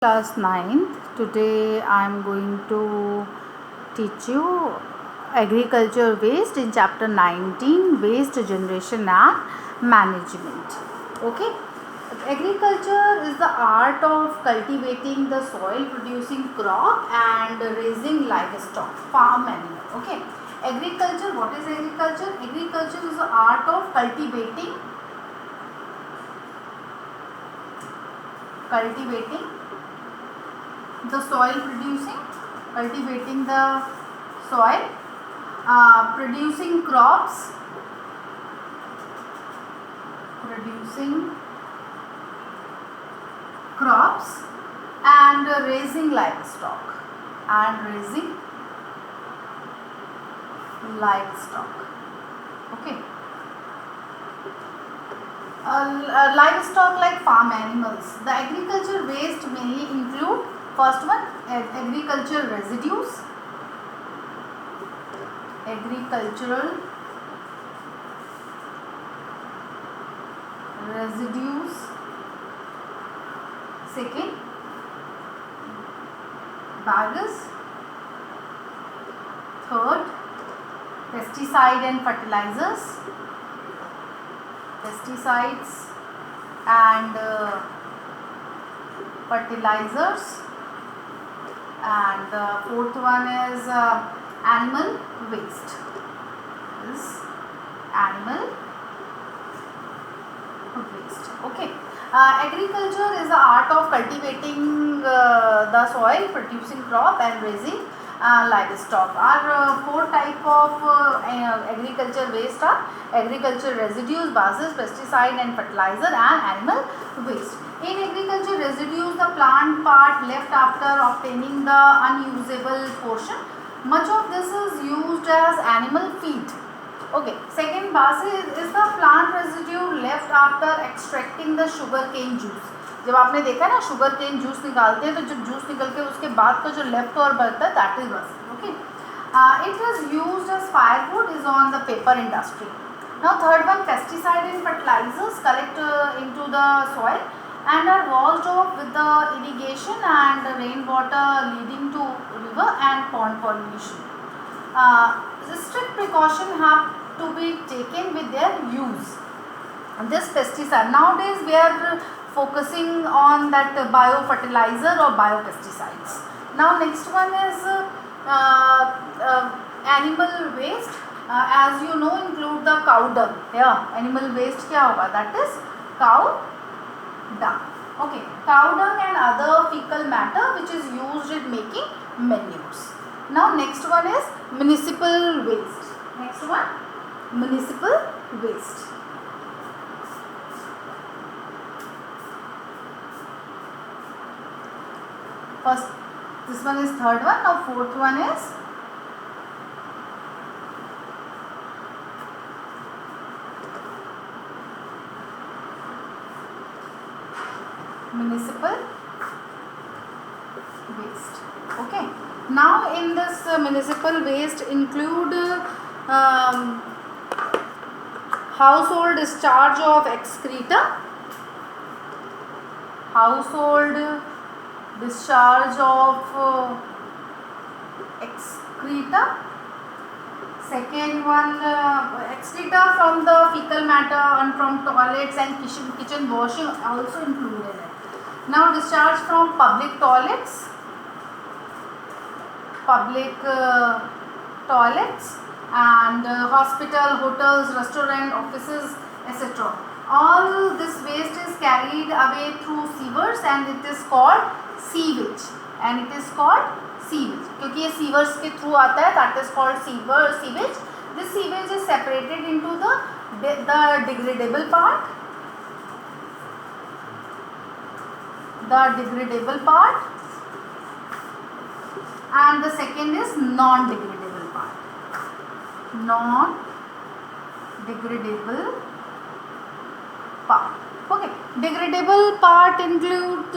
Class 9th. Today I am going to teach you agriculture waste in chapter 19, waste generation and management. Okay, agriculture is the art of cultivating the soil, producing crop and raising livestock, farm animal. Okay, agriculture, what is agriculture? Agriculture is the art of cultivating the soil, cultivating the soil, producing crops, and raising livestock, Okay. Livestock like farm animals. The agriculture waste mainly include, first one, agricultural residues, second, baggers, third, pesticides and fertilizers, and fourth one is animal waste. Okay. Agriculture is the art of cultivating the soil, producing crop and raising livestock. Our four type of agriculture waste are agriculture residues, buses, pesticide and fertilizer, and animal waste. In agriculture residues, the plant part left after obtaining the unusable portion. Much of this is used as animal feed. Okay. Second, base is the plant residue left after extracting the sugar cane juice. जब आपने देखा ना sugar cane juice निकालते हैं तो जब juice निकल के उसके बाद का जो लेफ्ट ओवर बचता है दैट इज बस. Okay. It was used as firewood is on the paper industry. Now third one, pesticide and fertilizers collect into the soil and are washed off with the irrigation and rainwater leading to river and pond pollution. Strict precaution have to be taken with their use. This pesticide, nowadays we are focusing on that biofertilizer or biopesticides. Now next one is animal waste. As you know, include the cow dung. Yeah, animal waste क्या होगा? That is cow dung. Okay, cow dung and other fecal matter which is used in making manures. Now next one is municipal waste. Municipal waste. First, this one is third one. Now fourth one is municipal waste. Okay. Now in this municipal waste include household discharge of excreta, second one, excreta from the fecal matter and from toilets and kitchen washing also included in it. Now discharge from public toilets, and hospital, hotels, restaurant, offices, etc. All this waste is carried away through sewers and it is called sewage. क्योंकि ये sewers के through आता है, that is called sewage. This sewage is separated into the degradable part, and the second is non-degradable part. Okay, degradable part include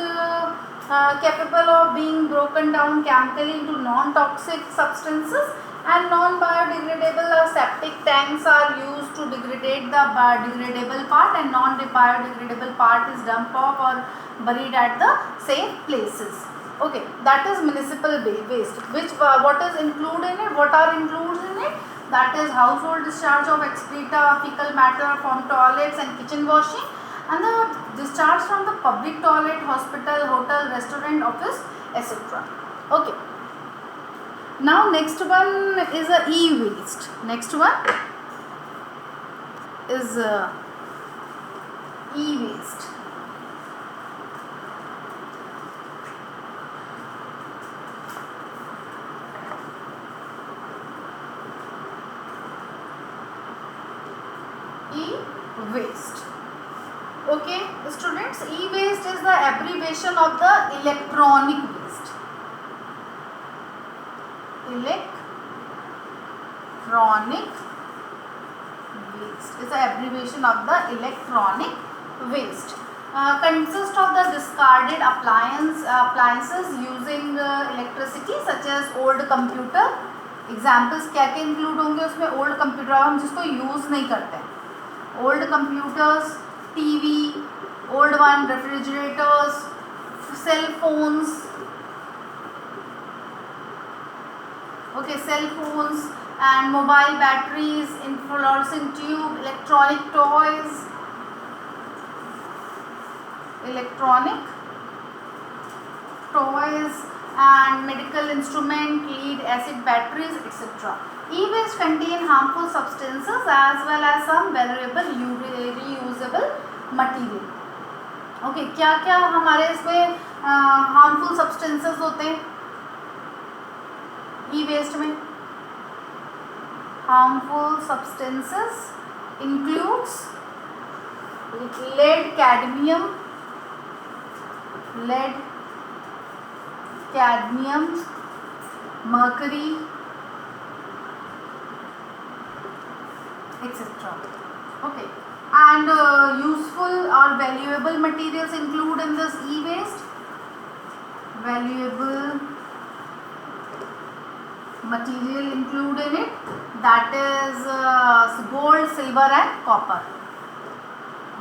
capable of being broken down chemically into non-toxic substances And non-biodegradable septic tanks are used to degrade the biodegradable part, and non-biodegradable part is dumped off or buried at the safe places. Okay, that is municipal waste. What is included in it? What are included in it? That is household discharge of excreta, fecal matter from toilets and kitchen washing, and the discharge from the public toilet, hospital, hotel, restaurant, office, etc. Okay. Now next one is a e-waste. Next one is e-waste. E-waste. Okay, students, e-waste is the abbreviation of the electronic waste. Electronic waste is the abbreviation of the electronic waste. Consists of the discarded appliances using electricity, such as old computer. Examples क्या क्या include होंगे उसमें? old computer हम जिसको use नहीं करते हैं, old computers, TV, old one refrigerators, cell phones. Okay, cell phones and mobile batteries, fluorescent tube, electronic toys, and medical instrument, lead acid batteries, etc. E-waste contain harmful substances as well as some valuable reusable material. Okay, क्या क्या हमारे इसमें harmful substances होते हैं e-waste में? Harmful substances includes lead, cadmium, mercury, etc. Okay, and useful or valuable materials include in this e-waste. Valuable material include in it, that is gold, silver and copper.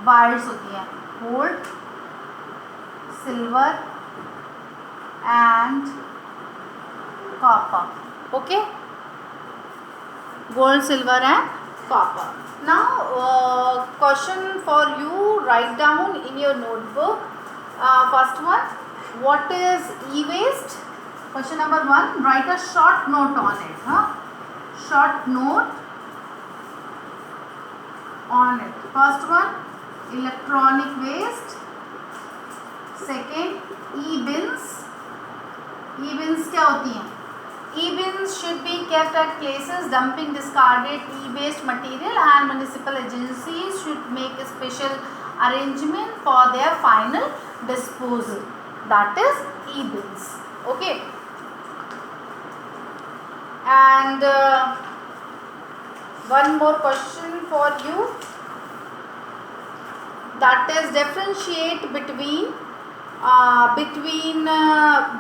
Wires होती हैं, gold, silver and copper. Okay, gold, silver and copper. Now question for you, write down in your notebook. First one, what is e-waste? Question number 1, write a short note on it. Short note on it. First one, electronic waste. Second, e-bins. E-bins क्या होती हैं? E-bins should be kept at places dumping discarded e-waste material, and municipal agencies should make a special arrangement for their final disposal. That is e-bins. Okay. And one more question for you, that is differentiate between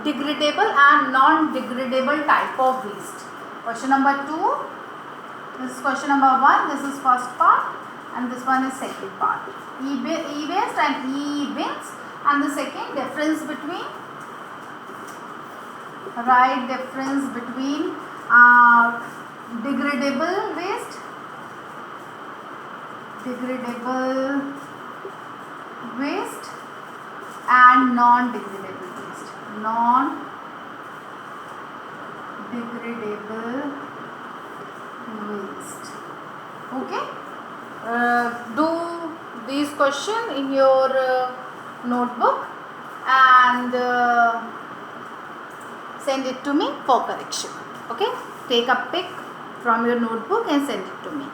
degradable and non-degradable type of waste. Question number 2, this is question number 1, this is first part and this one is second part. E-waste and e-bins, and the second difference between, write difference between degradable waste, and non-degradable waste, Okay, do these questions in your notebook and send it to me for correction. Okay, take a pic from your notebook and send it to me.